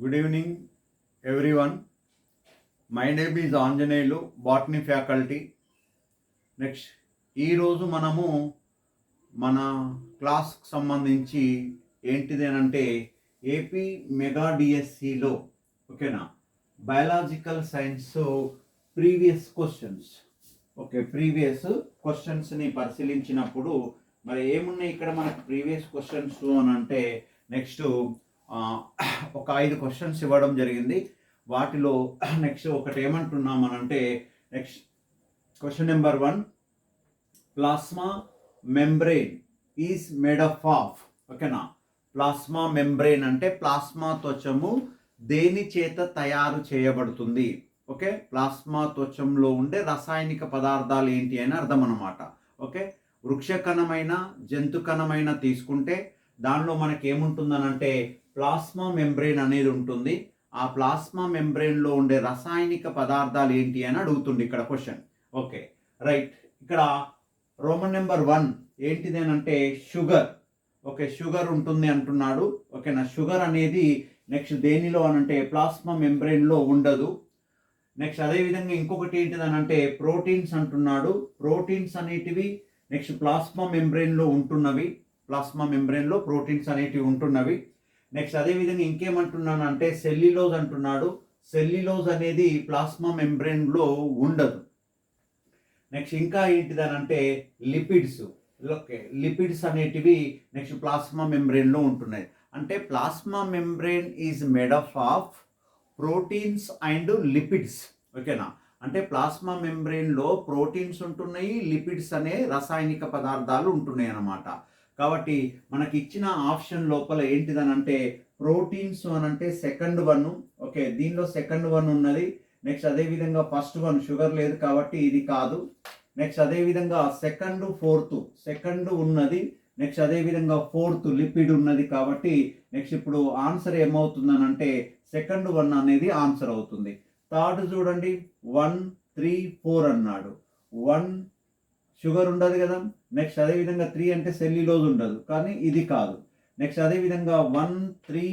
Good evening, everyone. My name is Anjaneyulu, Botany faculty. Next ఈరోజు మనము మన క్లాస్కి సంబంధించి ఏంటిది అంటే ఏపీ మెగా డిఎస్సిలో ఓకేనా బయాలజికల్ సైన్స్ ప్రీవియస్ క్వశ్చన్స్ని పరిశీలించినప్పుడు మరి ఏమున్నాయి ఇక్కడ మనకు ప్రీవియస్ క్వశ్చన్స్ అని అంటే నెక్స్ట్ ఒక 5 క్వశ్చన్స్ ఇవ్వడం జరిగింది. వాటిలో నెక్స్ట్ ఒకటి ఏమంటున్నామనంటే next question number 1, plasma membrane is made up of ఓకేనా. ప్లాస్మా మెంబ్రెయిన్ అంటే ప్లాస్మా త్వచము దేని చేత తయారు చేయబడుతుంది? ఓకే, ప్లాస్మా త్వచంలో ఉండే రసాయనిక పదార్థాలు ఏంటి అని అర్థం అన్నమాట. ఓకే, వృక్షకణమైన జంతుకణమైన తీసుకుంటే దానిలో మనకి ఏముంటుందనంటే ప్లాస్మా మెంబ్రెయిన్ అనేది ఉంటుంది. ఆ ప్లాస్మా మెంబ్రెయిన్లో ఉండే రసాయనిక పదార్థాలు ఏంటి అని అడుగుతుంది ఇక్కడ క్వశ్చన్. ఓకే రైట్, ఇక్కడ రోమన్ నెంబర్ 1 ఏంటిది అని అంటే షుగర్. ఓకే, షుగర్ ఉంటుంది అంటున్నాడు. ఓకేనా, షుగర్ అనేది నెక్స్ట్ దేనిలో అనంటే ప్లాస్మా మెంబ్రెయిన్లో ఉండదు. నెక్స్ట్ అదేవిధంగా ఇంకొకటి ఏంటిది అని అంటే ప్రోటీన్స్ అంటున్నాడు. ప్రోటీన్స్ అనేటివి నెక్స్ట్ ప్లాస్మా మెంబ్రెయిన్లో ఉంటున్నవి. ప్లాస్మా మెంబ్రెయిన్లో ప్రోటీన్స్ అనేటివి ఉంటున్నవి. నెక్స్ట్ అదేవిధంగా ఇంకేమంటున్నాను అంటే సెల్యులోజ్ అంటున్నాడు. సెల్యులోజ్ అనేది ప్లాస్మా మెంబ్రెయిన్లో ఉండదు. నెక్స్ట్ ఇంకా ఏంటిదనంటే లిపిడ్స్. ఓకే, లిపిడ్స్ అనేటివి నెక్స్ట్ ప్లాస్మా మెంబ్రెయిన్లో ఉంటున్నాయి. అంటే plasma membrane is made up of proteins and lipids. ఓకేనా, అంటే ప్లాస్మా మెంబ్రెయిన్లో ప్రోటీన్స్ ఉంటున్నాయి, లిపిడ్స్ అనే రసాయనిక పదార్థాలు ఉంటున్నాయి అన్నమాట. కాబట్టి మనకి ఇచ్చిన ఆప్షన్ లోపల ఏంటిదనంటే ప్రోటీన్స్ అని అంటే సెకండ్ 1. ఓకే, దీనిలో సెకండ్ 1 ఉన్నది. నెక్స్ట్ అదేవిధంగా ఫస్ట్ 1 షుగర్ లేదు కాబట్టి ఇది కాదు. నెక్స్ట్ అదేవిధంగా సెకండ్ 4th సెకండ్ ఉన్నది. నెక్స్ట్ అదేవిధంగా 4th లిపిడ్ ఉన్నది కాబట్టి నెక్స్ట్ ఇప్పుడు ఆన్సర్ ఏమవుతుందనంటే సెకండ్ 1 అనేది ఆన్సర్ అవుతుంది. థర్డ్ చూడండి 1, 3, 4 అన్నాడు. 1 షుగర్ ఉండదు కదా. నెక్స్ట్ అదేవిధంగా 3 అంటే సెల్యులోజ్ ఉండదు కానీ ఇది కాదు. నెక్స్ట్ అదేవిధంగా 1, 3,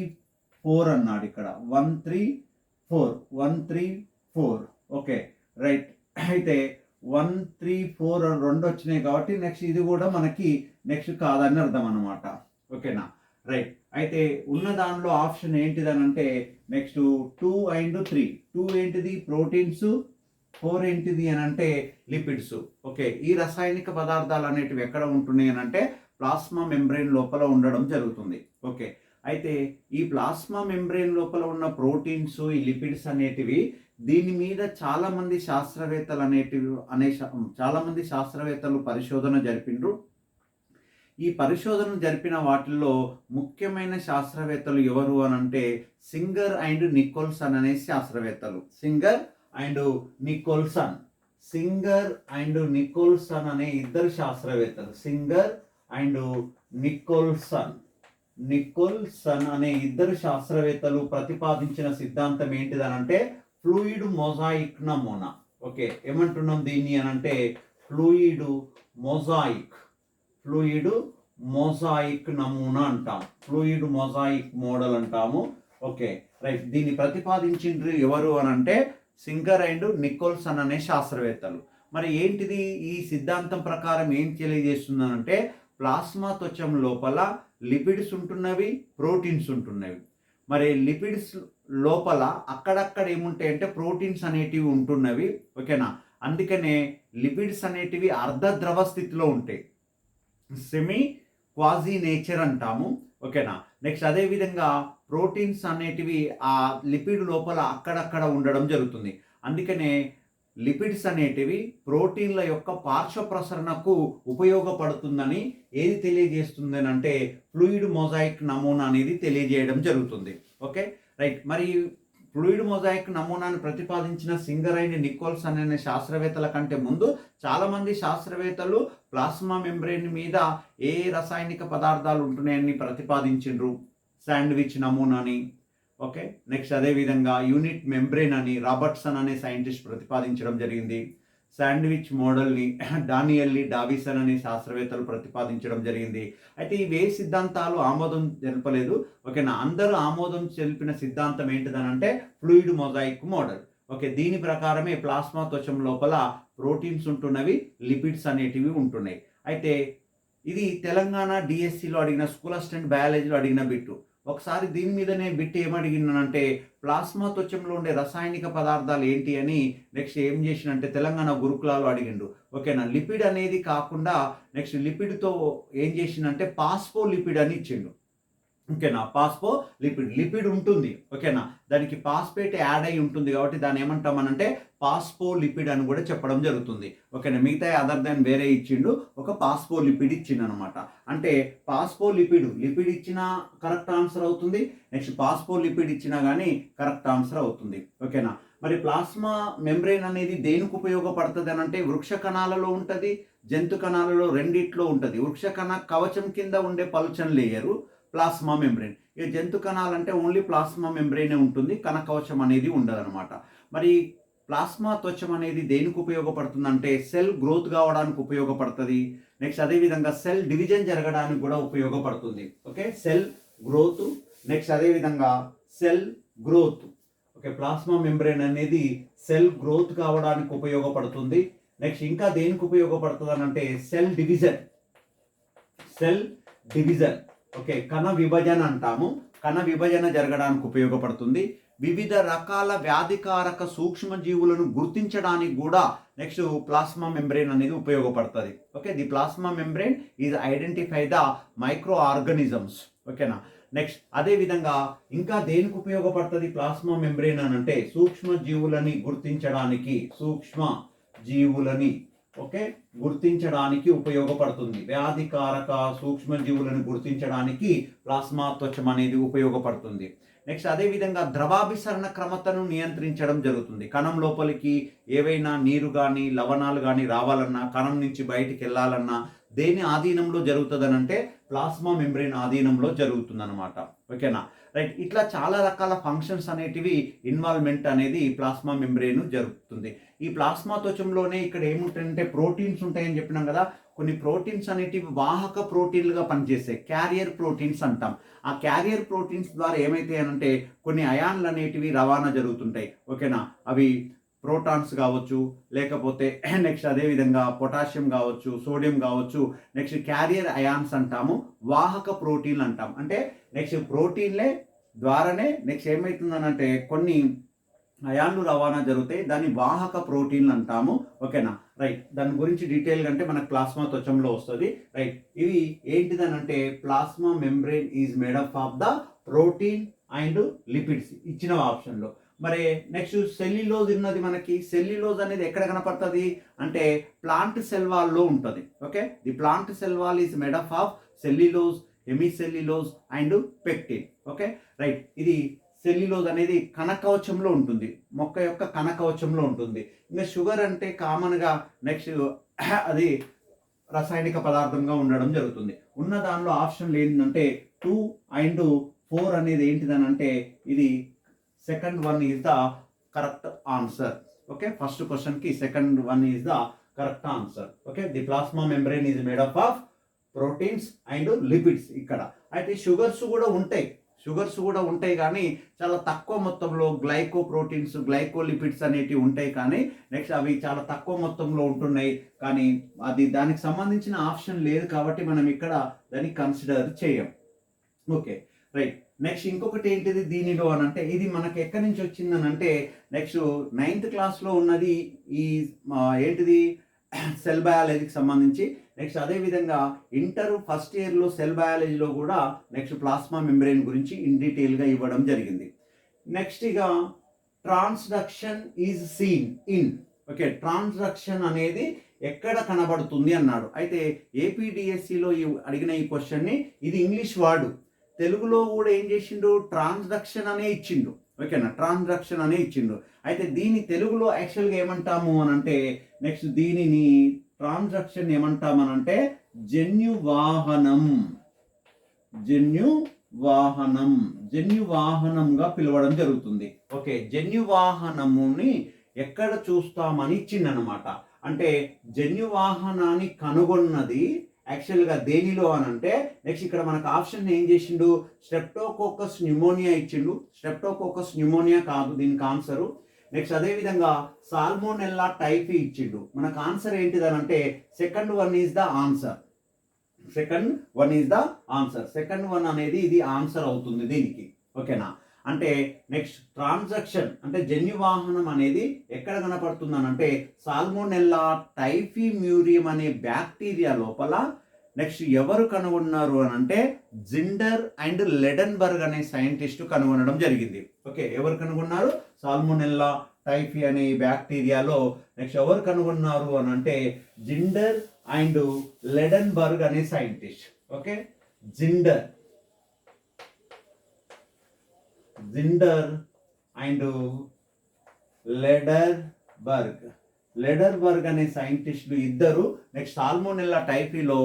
4 అన్నాడు ఇక్కడ. 1, 3, 4 1, 3, 4. ఓకే రైట్, అయితే 1, 3, 4 రెండు వచ్చినాయి కాబట్టి నెక్స్ట్ ఇది కూడా మనకి నెక్స్ట్ కాదని అర్థం అన్నమాట. ఓకేనా రైట్, అయితే ఉన్న దానిలో ఆప్షన్ ఏంటిదనంటే నెక్స్ట్ 2 and 3. 2 ఏంటిది ప్రోటీన్స్, 4 ఏంటిది అని అంటే లిపిడ్స్. ఓకే, ఈ రసాయనిక పదార్థాలు అనేటివి ఎక్కడ ఉంటున్నాయి అని అంటే ప్లాస్మా మెంబ్రెయిన్ లోపల ఉండడం జరుగుతుంది. ఓకే, అయితే ఈ ప్లాస్మా మెంబ్రెయిన్ లోపల ఉన్న ప్రోటీన్స్, ఈ లిపిడ్స్ అనేటివి దీని మీద చాలామంది శాస్త్రవేత్తలు పరిశోధన జరిపిండ్రు. ఈ పరిశోధన జరిపిన వాటిల్లో ముఖ్యమైన శాస్త్రవేత్తలు ఎవరు అని అంటే సింగర్ అండ్ నికోల్సన్ అనే శాస్త్రవేత్తలు. సింగర్ అండ్ నికోల్సన్ అనే ఇద్దరు శాస్త్రవేత్తలు. సింగర్ అండ్ నికోల్సన్ అనే ఇద్దరు శాస్త్రవేత్తలు ప్రతిపాదించిన సిద్ధాంతం ఏంటిదనంటే ఫ్లూయిడ్ మొజాయిక్ నమూనా. ఓకే, ఏమంటున్నాం దీన్ని అనంటే ఫ్లూయిడ్ మొజాయిక్ నమూనా అంటాం. ఫ్లూయిడ్ మొజాయిక్ మోడల్ అంటాము. ఓకే రైట్, దీన్ని ప్రతిపాదించిండ్రు ఎవరు అనంటే సింగర్ అండ్ నికోల్సన్ అనే శాస్త్రవేత్తలు. మరి ఏంటిది ఈ సిద్ధాంతం ప్రకారం ఏం తెలియజేస్తుందనంటే ప్లాస్మా త్వచం లోపల లిపిడ్స్ ఉంటున్నవి, ప్రోటీన్స్ ఉంటున్నవి. మరి లిపిడ్స్ లోపల అక్కడక్కడ ఏముంటాయి అంటే ప్రోటీన్స్ అనేటివి ఉంటున్నవి. ఓకేనా, అందుకనే లిపిడ్స్ అనేటివి అర్ధ ద్రవ స్థితిలో ఉంటాయి, సెమీ క్వాజీ నేచర్ అంటాము. ఓకేనా, నెక్స్ట్ అదేవిధంగా ప్రోటీన్స్ అనేటివి ఆ లిపిడ్ లోపల అక్కడక్కడ ఉండడం జరుగుతుంది. అందుకనే లిపిడ్స్ అనేటివి ప్రోటీన్ల యొక్క పార్శ్వ ప్రసరణకు ఉపయోగపడుతుందని ఏది తెలియజేస్తుంది అంటే ఫ్లూయిడ్ మొజాయిక్ నమూనా అనేది తెలియజేయడం జరుగుతుంది. ఓకే రైట్, మరి ఫ్లూయిడ్ మొజాయిక్ నమూనాను ప్రతిపాదించిన సింగర్ అండ్ నికోల్సన్ అనే శాస్త్రవేత్తల కంటే ముందు చాలామంది శాస్త్రవేత్తలు ప్లాస్మా మెంబ్రెయిన్ మీద ఏ రసాయనిక పదార్థాలు ఉంటున్నాయని ప్రతిపాదించిండ్రు. శాండ్విచ్ నమూనాని. ఓకే, నెక్స్ట్ అదేవిధంగా యూనిట్ మెంబ్రెయిన్ అని రాబర్ట్సన్ అనే సైంటిస్ట్ ప్రతిపాదించడం జరిగింది. శాండ్విచ్ మోడల్ని డానియల్లీ డావిసన్ అనే శాస్త్రవేత్తలు ప్రతిపాదించడం జరిగింది. అయితే ఇవే సిద్ధాంతాలు ఆమోదం తెలపలేదు. ఓకేనా, అందరూ ఆమోదం తెలిపిన సిద్ధాంతం ఏంటిదనంటే ఫ్లూయిడ్ మొజాయిక్ మోడల్. ఓకే, దీని ప్రకారమే ప్లాస్మా త్వచం లోపల ప్రోటీన్స్ ఉంటున్నవి, లిపిడ్స్ అనేటివి ఉంటున్నాయి. అయితే ఇది తెలంగాణ డిఎస్సిలో అడిగిన స్కూల్ అసిస్టెంట్ బయాలజీలో అడిగిన బిట్టు. ఒకసారి దీని మీదనే బిట్ ఏమడిగినంటే ప్లాస్మా త్వచంలో ఉండే రసాయనిక పదార్థాలు ఏంటి అని నెక్స్ట్ ఏం చేసినంటే తెలంగాణ గురుకులాలో అడిగిండు. ఓకేనా, లిపిడ్ అనేది కాకుండా నెక్స్ట్ లిపిడ్తో ఏం చేసిందంటే పాస్పో లిపిడ్ అని ఇచ్చిండు. ఓకేనా, పాస్పో లిపిడ్ ఉంటుంది. ఓకేనా, దానికి పాస్పేట్ యాడ్ అయి ఉంటుంది కాబట్టి దాన్ని ఏమంటామనంటే పాస్పో లిపిడ్ అని కూడా చెప్పడం జరుగుతుంది. ఓకేనా, మిగతా అదర్ దాన్ వేరే ఇచ్చిండు, ఒక పాస్పో లిపిడ్ ఇచ్చిండు అనమాట. అంటే పాస్పో లిపిడ్ ఇచ్చినా కరెక్ట్ ఆన్సర్ అవుతుంది, నెక్స్ట్ పాస్పో లిపిడ్ ఇచ్చినా కానీ కరెక్ట్ ఆన్సర్ అవుతుంది. ఓకేనా, మరి ప్లాస్మా మెంబ్రెయిన్ అనేది దేనికి ఉపయోగపడుతుంది అని అంటే వృక్ష కణాలలో ఉంటుంది, జంతు కణాలలో రెండిట్లో ఉంటుంది. వృక్ష కణ కవచం కింద ఉండే పలుచని లేయరు ప్లాస్మా మెంబ్రెయిన్. ఇక జంతు కణాలు అంటే ఓన్లీ ప్లాస్మా మెంబ్రెయినే ఉంటుంది, కణకవచం అనేది ఉండదన్నమాట. మరి ప్లాస్మా త్వచం అనేది దేనికి ఉపయోగపడుతుందంటే సెల్ గ్రోత్ కావడానికి ఉపయోగపడుతుంది. నెక్స్ట్ అదేవిధంగా సెల్ డివిజన్ జరగడానికి కూడా ఉపయోగపడుతుంది. ఓకే, సెల్ గ్రోత్, నెక్స్ట్ అదేవిధంగా cell growth. Okay, plasma membrane అనేది సెల్ గ్రోత్ కావడానికి ఉపయోగపడుతుంది. నెక్స్ట్ ఇంకా దేనికి ఉపయోగపడుతుంది అని అంటే సెల్ డివిజన్. ఓకే, కణ విభజన అంటాము, కణ విభజన జరగడానికి ఉపయోగపడుతుంది. వివిధ రకాల వ్యాధికారక సూక్ష్మజీవులను గుర్తించడానికి కూడా నెక్స్ట్ ప్లాస్మా మెంబ్రెయిన్ అనేది ఉపయోగపడుతుంది. Okay, the plasma membrane is identify the micro organisms. ఓకేనా, నెక్స్ట్ అదేవిధంగా ఇంకా దేనికి ఉపయోగపడుతుంది ప్లాస్మా మెంబ్రెయిన్ అని అంటే సూక్ష్మజీవులని గుర్తించడానికి ఉపయోగపడుతుంది. వ్యాధికారక సూక్ష్మజీవులను గుర్తించడానికి ప్లాస్మా త్వచం అనేది ఉపయోగపడుతుంది. నెక్స్ట్ అదేవిధంగా ద్రవాభిసరణ క్రమతను నియంత్రించడం జరుగుతుంది. కణం లోపలికి ఏవైనా నీరు కానీ లవణాలు కానీ రావాలన్నా, కణం నుంచి బయటికి వెళ్ళాలన్నా దేని ఆధీనంలో జరుగుతుందని అంటే ప్లాస్మా మెంబ్రెయిన్ ఆధీనంలో జరుగుతుంది అనమాట. ఓకేనా, రైట్. ఇట్లా చాలా రకాల ఫంక్షన్స్ అనేటివి ఇన్వాల్వ్మెంట్ అనేది ప్లాస్మా మెంబ్రెయిన్ జరుగుతుంది. ఈ ప్లాస్మా త్వచంలోనే ఇక్కడ ఏముంటాయంటే ప్రోటీన్స్ ఉంటాయని చెప్పినాం కదా, కొన్ని ప్రోటీన్స్ అనేటివి వాహక ప్రోటీన్లుగా పనిచేస్తాయి, క్యారియర్ ప్రోటీన్స్ అంటాం. ఆ క్యారియర్ ప్రోటీన్స్ ద్వారా ఏమైతాయి అంటే కొన్ని అయాన్లు అనేటివి రవాణా జరుగుతుంటాయి. ఓకేనా, అవి ప్రోటాన్స్ కావచ్చు, లేకపోతే నెక్స్ట్ అదేవిధంగా పొటాషియం కావచ్చు, సోడియం కావచ్చు. నెక్స్ట్ క్యారియర్ అయాన్స్ అంటాము, వాహక ప్రోటీన్లు అంటాం. అంటే నెక్స్ట్ ప్రోటీన్లే ద్వారానే నెక్స్ట్ ఏమవుతుందనంటే కొన్ని అయాన్లు రవాణా జరుగుతాయి, దాన్ని వాహక ప్రోటీన్లు అంటాము. ఓకేనా, రైట్. దాని గురించి డీటెయిల్గా అంటే మనకు ప్లాస్మా త్వచంలో వస్తుంది. రైట్, ఇవి ఏంటిదనంటే plasma membrane is made up of the protein and lipids ఇచ్చిన ఆప్షన్లో. మరి నెక్స్ట్ సెల్యులోజ్ ఉన్నది మనకి. సెల్యులోజ్ అనేది ఎక్కడ కనపడుతుంది అంటే ప్లాంట్ సెల్ వాల్లో ఉంటుంది. Okay, the plant cell wall is made up of cellulose, hemicellulose and pectin. Okay, right. ఇది సెల్యులోజ్ అనేది కణకవచంలో ఉంటుంది, మొక్క యొక్క కణకవచంలో ఉంటుంది. ఇంకా షుగర్ అంటే కామన్గా నెక్స్ట్ అది రసాయనిక పదార్థంగా ఉండడం జరుగుతుంది. ఉన్న దానిలో ఆప్షన్లు ఏంటంటే 2 and 4 అనేది ఏంటిదనంటే ఇది second one is the correct answer. Okay, first question కి second one is the correct answer. Okay, the plasma membrane is made up of proteins and lipids. ఇక్కడ అయితే షుగర్స్ కూడా ఉంటాయి కానీ చాలా తక్కువ మొత్తంలో గ్లైకోప్రోటీన్స్, గ్లైకోలిపిడ్స్ అనేటివి ఉంటాయి కానీ నెక్స్ట్ అవి చాలా తక్కువ మొత్తంలో ఉంటున్నాయి. కానీ అది దానికి సంబంధించిన ఆప్షన్ లేదు కాబట్టి మనం ఇక్కడ దాన్ని కన్సిడర్ చేయం. Okay, right. నెక్స్ట్ ఇంకొకటి ఏంటిది దీనిలో అని అంటే ఇది మనకి ఎక్కడి నుంచి వచ్చిందని అంటే నెక్స్ట్ 9th క్లాస్లో ఉన్నది ఈ ఏంటిది సెల్ బయాలజీకి సంబంధించి. నెక్స్ట్ అదేవిధంగా ఇంటర్ ఫస్ట్ ఇయర్లో సెల్ బయాలజీలో కూడా నెక్స్ట్ ప్లాస్మా మెంబ్రెయిన్ గురించి ఇన్ డీటెయిల్గా ఇవ్వడం జరిగింది. నెక్స్ట్ ఇక transduction is seen in. Okay, transduction అనేది ఎక్కడ కనబడుతుంది అన్నాడు. అయితే ఏపీడిఎస్సిలో అడిగిన ఈ క్వశ్చన్ని ఇది ఇంగ్లీష్ వర్డ్, తెలుగులో కూడా ఏం చేసిండు ట్రాన్స్డక్షన్ అనే ఇచ్చిండు. ఓకేనా, ట్రాన్స్డక్షన్ అనే ఇచ్చిండు. అయితే దీని తెలుగులో యాక్చువల్గా ఏమంటాము అని అంటే నెక్స్ట్ దీనిని ట్రాన్స్డక్షన్ ఏమంటామనంటే జన్యువాహనంగా పిలవడం జరుగుతుంది. ఓకే, జన్యువాహనముని ఎక్కడ చూస్తామని ఇచ్చిండనమాట. అంటే జన్యువాహనాన్ని కనుగొన్నది యాక్చువల్గా దేనిలో అని అంటే నెక్స్ట్ ఇక్కడ మనకు ఆప్షన్ ఏం చేసిండు, స్ట్రెప్టోకోకస్ న్యూమోనియా ఇచ్చిండు. స్ట్రెప్టోకోకస్ న్యూమోనియా కాదు దీనికి ఆన్సరు. నెక్స్ట్ అదేవిధంగా సాల్మోనెల్లా టైఫీ ఇచ్చిండు. మనకు ఆన్సర్ ఏంటిదని అంటే second one is the answer. Second one అనేది ఇది ఆన్సర్ అవుతుంది దీనికి. ఓకేనా? అంటే నెక్స్ట్ ట్రాన్సాక్షన్ అంటే జన్యువాహనం అనేది ఎక్కడ కనపడుతుంది అని అంటే సాల్మోనెల్లా టైఫీ మ్యూరియం అనే బ్యాక్టీరియా లోపల నెక్స్ట్ ఎవరు కనుగొన్నారు అని అంటే జిండర్ అండ్ లెడెన్బర్గ్ అనే సైంటిస్ట్ కనుగొనడం జరిగింది. ఓకే, ఎవరు కనుగొన్నారు? సాల్మోనెల్లా టైఫీ అనే బ్యాక్టీరియాలో నెక్స్ట్ ఎవరు కనుగొన్నారు అని అంటే జిండర్ అండ్ లెడెన్బర్గ్ అనే సైంటిస్ట్. ఓకే, జిండర్ అండ్ లెడర్బర్గ్ అనే సైంటిస్టులు ఇద్దరు నెక్స్ట్ సాల్మోనెల్లా టైఫీలో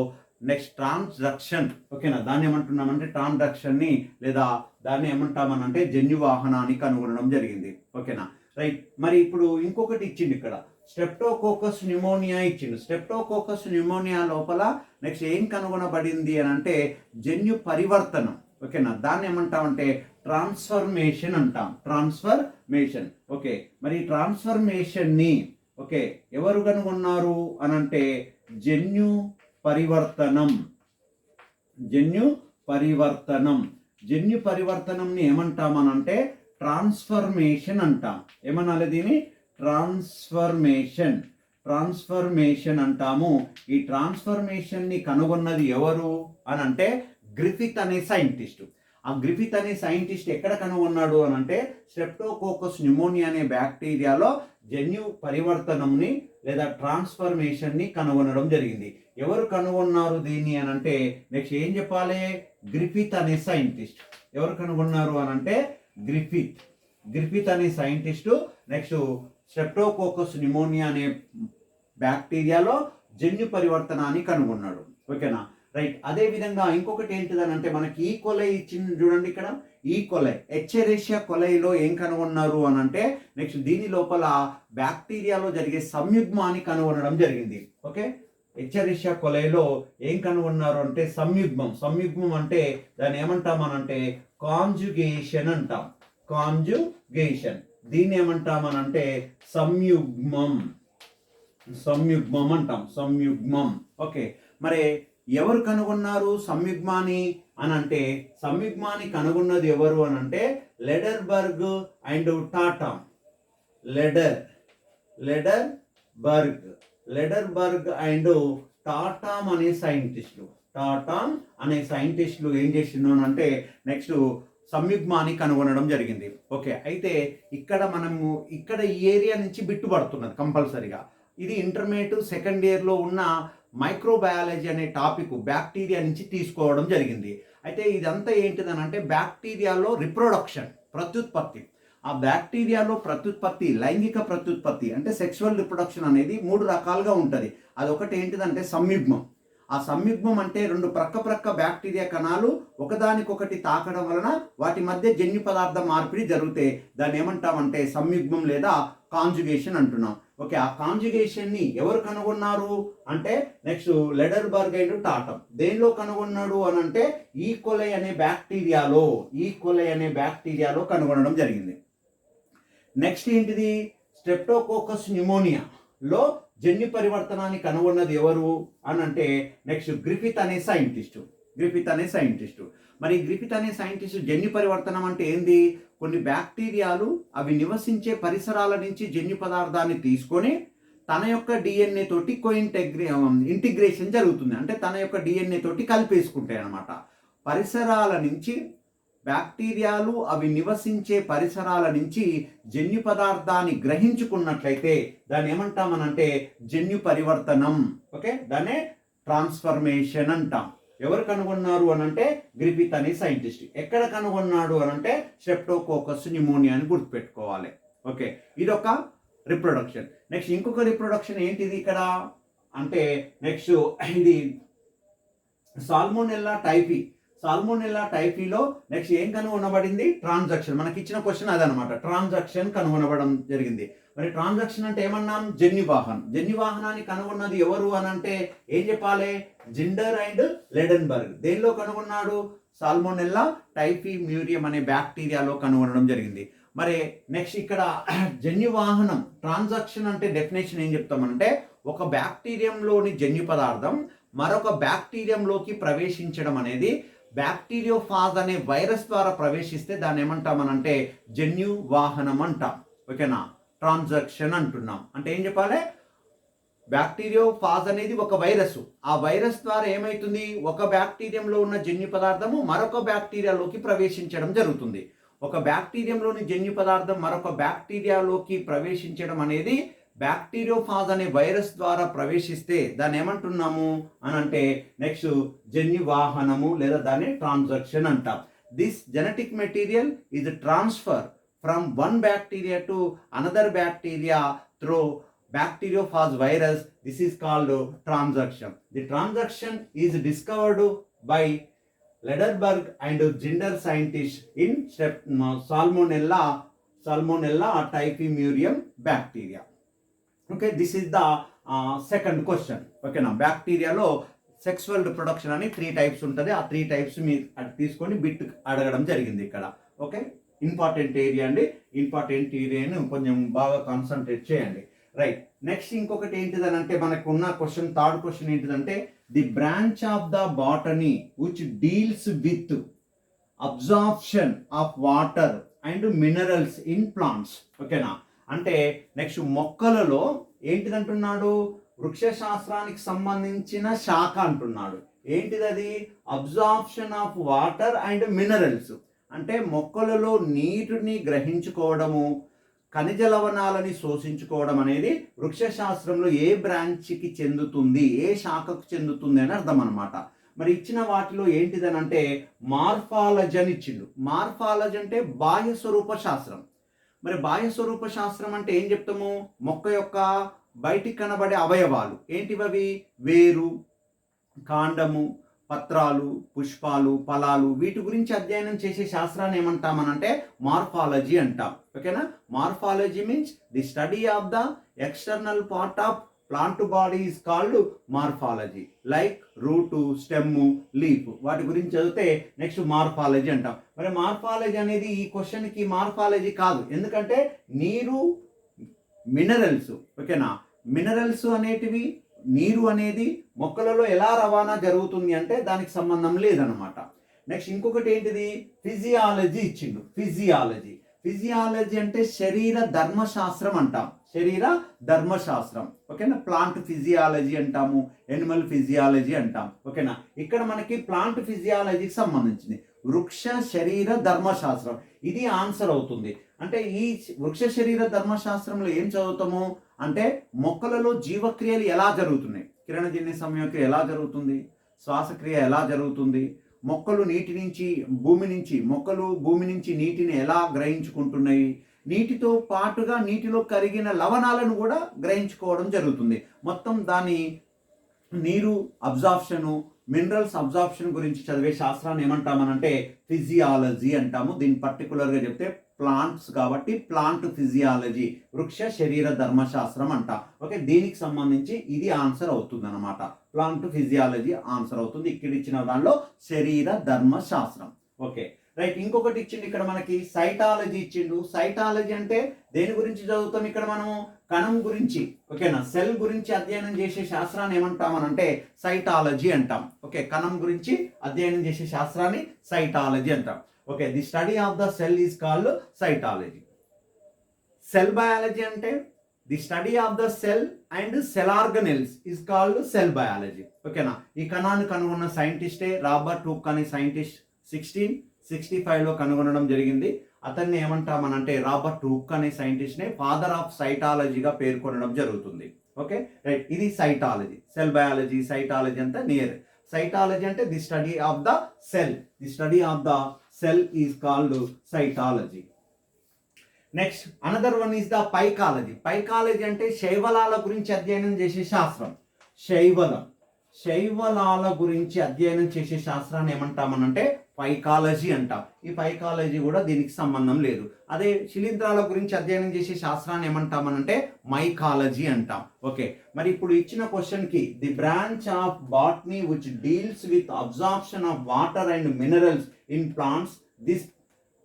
నెక్స్ట్ ట్రాన్స్డక్షన్. ఓకేనా? దాన్ని ఏమంటున్నామంటే ట్రాన్స్డక్షన్ని లేదా దాన్ని ఏమంటామనంటే జన్యువాహనాన్ని కనుగొనడం జరిగింది. ఓకేనా? రైట్. మరి ఇప్పుడు ఇంకొకటి ఇచ్చింది ఇక్కడ స్ట్రెప్టోకోకస్ న్యూమోనియా ఇచ్చిండు. స్ట్రెప్టోకోకస్ న్యూమోనియా లోపల నెక్స్ట్ ఏం కనుగొనబడింది అని అంటే జన్యు పరివర్తనం. ఓకేనా? దాన్ని ఏమంటామంటే ట్రాన్స్ఫర్మేషన్ అంటాం. ట్రాన్స్ఫర్మేషన్. ఓకే, మరి ట్రాన్స్ఫర్మేషన్ని ఓకే ఎవరు కనుగొన్నారు అని అంటే జన్యు పరివర్తనంని ఏమంటామనంటే ట్రాన్స్ఫర్మేషన్ అంటాం. ఏమనాలి దీని? ట్రాన్స్ఫర్మేషన్ అంటాము. ఈ ట్రాన్స్ఫర్మేషన్ని కనుగొన్నది ఎవరు అని అంటే గ్రిఫిత్ అనే సైంటిస్ట్. ఆ గ్రిఫిత్ అనే సైంటిస్ట్ ఎక్కడ కనుగొన్నాడు అని అంటే స్ట్రెప్టోకోకస్ న్యూమోనియా అనే బ్యాక్టీరియాలో జన్యు పరివర్తనంని లేదా ట్రాన్స్ఫర్మేషన్ని కనుగొనడం జరిగింది. ఎవరు కనుగొన్నారు దీన్ని అని అంటే నెక్స్ట్ ఏం చెప్పాలి? గ్రిఫిత్ అనే సైంటిస్ట్. ఎవరు కనుగొన్నారు అని అంటే గ్రిఫిత్ అనే సైంటిస్టు నెక్స్ట్ స్ట్రెప్టోకోకస్ న్యూమోనియా అనే బ్యాక్టీరియాలో జన్యు పరివర్తనాన్ని కనుగొన్నాడు. ఓకేనా? రైట్. అదే విధంగా ఇంకొకటి ఏంటిదని అంటే మనకి ఈకోలై ఇచ్చింది చూడండి ఇక్కడ. ఈకోలై ఎచ్చెరిషియా కొలైలో ఏం కనుగొన్నారు అని అంటే నెక్స్ట్ దీని లోపల బ్యాక్టీరియాలో జరిగే సంయుగ్మాన్ని కనుగొనడం జరిగింది. ఓకే, ఎచ్చెరిషియా కొలైలో ఏం కనుగొన్నారు అంటే సంయుగ్మం అంటే దాన్ని ఏమంటామనంటే కాంజుగేషన్ అంటాం. దీన్ని ఏమంటామనంటే సంయుగ్మం అంటాం. ఓకే, మరి ఎవరు కనుగొన్నారు సంయుగ్మాన్ని అని అంటే సంయుగ్మాన్ని కనుగొన్నది ఎవరు అని అంటే లెడర్బర్గ్ అండ్ టాటామ్. లెడర్బర్గ్ అండ్ టాటామ్ అనే సైంటిస్టులు ఏం చేసిండు అంటే నెక్స్ట్ సంయుగ్మాన్ని కనుగొనడం జరిగింది. ఓకే, అయితే ఇక్కడ ఈ ఏరియా నుంచి బిట్టుపడుతున్నది కంపల్సరీగా. ఇది ఇంటర్మీడియట్ సెకండ్ ఇయర్లో ఉన్న మైక్రోబయాలజీ అనే టాపిక్ బ్యాక్టీరియా నుంచి తీసుకోవడం జరిగింది. అయితే ఇదంతా ఏంటిదని అంటే బ్యాక్టీరియాలో రిప్రొడక్షన్, ప్రత్యుత్పత్తి. ఆ బ్యాక్టీరియాలో ప్రత్యుత్పత్తి, లైంగిక ప్రత్యుత్పత్తి అంటే సెక్షువల్ రిప్రొడక్షన్ అనేది 3 రకాలుగా ఉంటుంది. అదొకటి ఏంటిదంటే సంయుగ్మం. ఆ సంయుగ్మం అంటే 2 ప్రక్క బ్యాక్టీరియా కణాలు ఒకదానికొకటి తాకడం వలన వాటి మధ్య జన్యు పదార్థ మార్పిడి జరిగితే దాన్ని ఏమంటామంటే సంయుగ్మం లేదా కాంజుగేషన్ అంటున్నాం. ఓకే, ఆ కాంజుగేషన్ని ఎవరు కనుగొన్నారు అంటే నెక్స్ట్ లెడర్బర్గ్ అండ్ టాటమ్. దేనిలో కనుగొన్నాడు అని అంటే ఈకోలై అనే బ్యాక్టీరియాలో కనుగొనడం జరిగింది. నెక్స్ట్ ఏంటిది? స్ట్రెప్టోకోకస్ న్యూమోనియాలో జన్యు పరివర్తనాన్ని కనుగొన్నది ఎవరు అని అంటే నెక్స్ట్ గ్రిఫిత్ అనే సైంటిస్టు. మరి గ్రిఫిత్ అనే సైంటిస్టు జన్యు పరివర్తనం అంటే ఏంది? కొన్ని బ్యాక్టీరియాలు అవి నివసించే పరిసరాల నుంచి జన్యు పదార్థాన్ని తీసుకొని తన యొక్క డిఎన్ఏ తోటి ఇంటిగ్రేషన్ జరుగుతుంది. అంటే తన యొక్క డిఎన్ఏ తోటి కలిపేసుకుంటాయి అన్నమాట. పరిసరాల నుంచి బ్యాక్టీరియాలు అవి నివసించే పరిసరాల నుంచి జన్యు పదార్థాన్ని గ్రహించుకున్నట్లయితే దాన్ని ఏమంటామనంటే జన్యు పరివర్తనం. ఓకే, దాన్నే ట్రాన్స్ఫర్మేషన్ అంటాం. ఎవరు కనుగొన్నారు అని అంటే గ్రిఫిత్ అనే సైంటిస్ట్. ఎక్కడ కనుగొన్నాడు అని అంటే స్ట్రెప్టోకోకస్ న్యూమోనియా అని గుర్తుపెట్టుకోవాలి. ఓకే, ఇదొక రిప్రొడక్షన్. నెక్స్ట్ ఇంకొక రిప్రొడక్షన్ ఏంటిది ఇక్కడ అంటే నెక్స్ట్ ఇది సాల్మోనెల్లా సాల్మోనెల్లా టైఫీలో నెక్స్ట్ ఏం కనుగొనబడింది? ట్రాన్సాక్షన్. మనకి ఇచ్చిన క్వశ్చన్ అదనమాట, ట్రాన్సాక్షన్ కనుగొనబడడం జరిగింది. మరి ట్రాన్సాక్షన్ అంటే ఏమన్నాం? జన్యువాహనం. జన్యువాహనాన్ని కనుగొన్నది ఎవరు అని అంటే ఏం చెప్పాలి? జిండర్ అండ్ లెడెన్బర్గ్. దేనిలో కనుగొన్నాడు? సాల్మోనెల్లా టైఫీమ్యూరియం అనే బ్యాక్టీరియాలో కనుగొనడం జరిగింది. మరి నెక్స్ట్ ఇక్కడ జన్యువాహనం, ట్రాన్సాక్షన్ అంటే డెఫినేషన్ ఏం చెప్తామంటే ఒక బ్యాక్టీరియంలోని జన్యు పదార్థం మరొక బ్యాక్టీరియంలోకి ప్రవేశించడం అనేది బ్యాక్టీరియోఫాజ్ అనే వైరస్ ద్వారా ప్రవేశిస్తే దాన్ని ఏమంటామనంటే జన్యువాహనం అంటాం. ఓకేనా? ట్రాన్సాక్షన్ అంటున్నాం. అంటే ఏం చెప్పాలి? బ్యాక్టీరియోఫాజ్ అనేది ఒక వైరస్. ఆ వైరస్ ద్వారా ఏమవుతుంది? ఒక బ్యాక్టీరియంలో ఉన్న జన్యు పదార్థము మరొక బ్యాక్టీరియాలోకి ప్రవేశించడం జరుగుతుంది. ఒక బ్యాక్టీరియంలోని జన్యు పదార్థం మరొక బ్యాక్టీరియాలోకి ప్రవేశించడం అనేది బ్యాక్టీరియోఫాజ్ అనే వైరస్ ద్వారా ప్రవేశిస్తే దాన్ని ఏమంటున్నాము అని అంటే నెక్స్ట్ జన్యువాహనము లేదా దాన్ని ట్రాన్సాక్షన్ అంటాం. This genetic material is transfer from one bacteria to another bacteria through bacteriophage virus. This is called transaction. The transaction is discovered by Lederberg and Ginder scientists in Salmonella typhimurium bacteria. Okay, this is the second question. Okay, now bacteria lo sexual reproduction అని 3 types ఉంటుంది. ఆ 3 types మీరు తీసుకొని bit అడగడం జరిగింది ఇక్కడ. Okay, important area అండి. Important ఏరియాను కొంచెం బాగా కాన్సన్ట్రేట్ చేయండి. రైట్. నెక్స్ట్ ఇంకొకటి ఏంటిదని అంటే మనకు ఉన్న క్వశ్చన్, థర్డ్ క్వశ్చన్ ఏంటిదంటే the branch of the botany which deals with absorption of water and minerals in plants. ఓకేనా? అంటే నెక్స్ట్ మొక్కలలో ఏంటిదంటున్నాడు? వృక్షశాస్త్రానికి సంబంధించిన శాఖ అంటున్నాడు. ఏంటిది అది? Absorption of water and minerals. అంటే మొక్కలలో నీటిని గ్రహించుకోవడము, ఖనిజ లవణాలని శోషించుకోవడం అనేది వృక్షశాస్త్రంలో ఏ బ్రాంచ్కి చెందుతుంది, ఏ శాఖకు చెందుతుంది అని అర్థం అనమాట. మరి ఇచ్చిన వాటిలో ఏంటిదని అంటే మార్ఫాలజీ అని ఇచ్చిండు. మార్ఫాలజీ అంటే బాహ్య స్వరూప శాస్త్రం. మరి బాహ్య స్వరూప శాస్త్రం అంటే ఏం చెప్తాము? మొక్క యొక్క బయటికి కనబడే అవయవాలు ఏంటివి? వేరు, కాండము, పత్రాలు, పుష్పాలు, ఫలాలు, వీటి గురించి అధ్యయనం చేసే శాస్త్రాన్ని ఏమంటామనంటే మార్ఫాలజీ అంటాం. ఓకేనా? Morphology means the study of the external part of plant body is called morphology. Like root, stem, leaf, వాటి గురించి చదివితే నెక్స్ట్ మార్ఫాలజీ అంటాం. మరి మార్ఫాలజీ అనేది ఈ క్వశ్చన్కి మార్ఫాలజీ కాదు. ఎందుకంటే నీరు, మినరల్స్. ఓకేనా? మినరల్స్ అనేటివి, నీరు అనేది మొక్కలలో ఎలా రవాణా జరుగుతుంది అంటే దానికి సంబంధం లేదనమాట. నెక్స్ట్ ఇంకొకటి ఏంటిది? ఫిజియాలజీ ఇచ్చిండు. ఫిజియాలజీ అంటే శరీర ధర్మశాస్త్రం అంటాం. శరీర ధర్మశాస్త్రం. ఓకేనా? ప్లాంట్ ఫిజియాలజీ అంటాము, ఎనిమల్ ఫిజియాలజీ అంటాం. ఓకేనా? ఇక్కడ మనకి ప్లాంట్ ఫిజియాలజీకి సంబంధించింది వృక్ష శరీర ధర్మశాస్త్రం. ఇది ఆన్సర్ అవుతుంది. అంటే ఈ వృక్ష శరీర ధర్మశాస్త్రంలో ఏం చదువుతాము అంటే మొక్కలలో జీవక్రియలు ఎలా జరుగుతున్నాయి, కిరణజన్య సంయోక్రియ ఎలా జరుగుతుంది, శ్వాసక్రియ ఎలా జరుగుతుంది, మొక్కలు భూమి నుంచి నీటిని ఎలా గ్రహించుకుంటున్నాయి, నీటితో పాటుగా నీటిలో కరిగిన లవణాలను కూడా గ్రహించుకోవడం జరుగుతుంది. మొత్తం దాని నీరు అబ్జార్ప్షను, మినరల్స్ అబ్జార్ప్షన్ గురించి చదివే శాస్త్రాన్ని ఏమంటామనంటే ఫిజియాలజీ అంటాము. దీన్ని పర్టికులర్గా చెప్తే ప్లాంట్స్ కాబట్టి ప్లాంట్ ఫిజియాలజీ, వృక్ష శరీర ధర్మశాస్త్రం అంట. ఓకే, దీనికి సంబంధించి ఇది ఆన్సర్ అవుతుంది అనమాట. ప్లాంట్ ఫిజియాలజీ ఆన్సర్ అవుతుంది. ఇక్కడ ఇచ్చిన దానిలో శరీర ధర్మశాస్త్రం. Okay, right. ఇంకొకటి ఇచ్చిండు ఇక్కడ మనకి సైటాలజీ ఇచ్చిండు. సైటాలజీ అంటే దేని గురించి చదువుతాం ఇక్కడ మనము? కణం గురించి. ఓకేనా? సెల్ గురించి అధ్యయనం చేసే శాస్త్రాన్ని ఏమంటామనంటే సైటాలజీ అంటాం. ఓకే, కణం గురించి అధ్యయనం చేసే శాస్త్రాన్ని సైటాలజీ అంటాం. Okay, the study of the cell is called cytology. Cell biology అంటే the study of the cell and cell organelles is called cell biology. ఓకేనా? ఈ కణాన్ని కనుగొన్న సైంటిస్టే రాబర్ట్ హుక్ అనే సైంటిస్ట్ 1665లో కనుగొనడం జరిగింది. అతన్ని ఏమంటామనంటే రాబర్ట్ హుక్ అనే సైంటిస్ట్నే ఫాదర్ ఆఫ్ సైటాలజీగా పేర్కొనడం జరుగుతుంది. Okay, right. ఇది సైటాలజీ. సెల్ బయాలజీ, సైటాలజీ అంతా నియర్. సైటాలజీ అంటే the study of the cell. The study of the cell is called cytology. Next another one is the phycology. Phycology అంటే శైవలాల గురించి అధ్యయనం చేసే శాస్త్రం. శైవలం. శైవలాల గురించి అధ్యయనం చేసే శాస్త్రాన్ని ఏమంటామనంటే పైకాలజీ అంటాం. ఈ పైకాలజీ కూడా దీనికి సంబంధం లేదు. అదే శిలీంధ్రాల గురించి అధ్యయనం చేసే శాస్త్రాన్ని ఏమంటామనంటే మైకాలజీ అంటాం. ఓకే, మరి ఇప్పుడు ఇచ్చిన క్వశ్చన్కి the branch of botany which deals with absorption of water and minerals in plants, this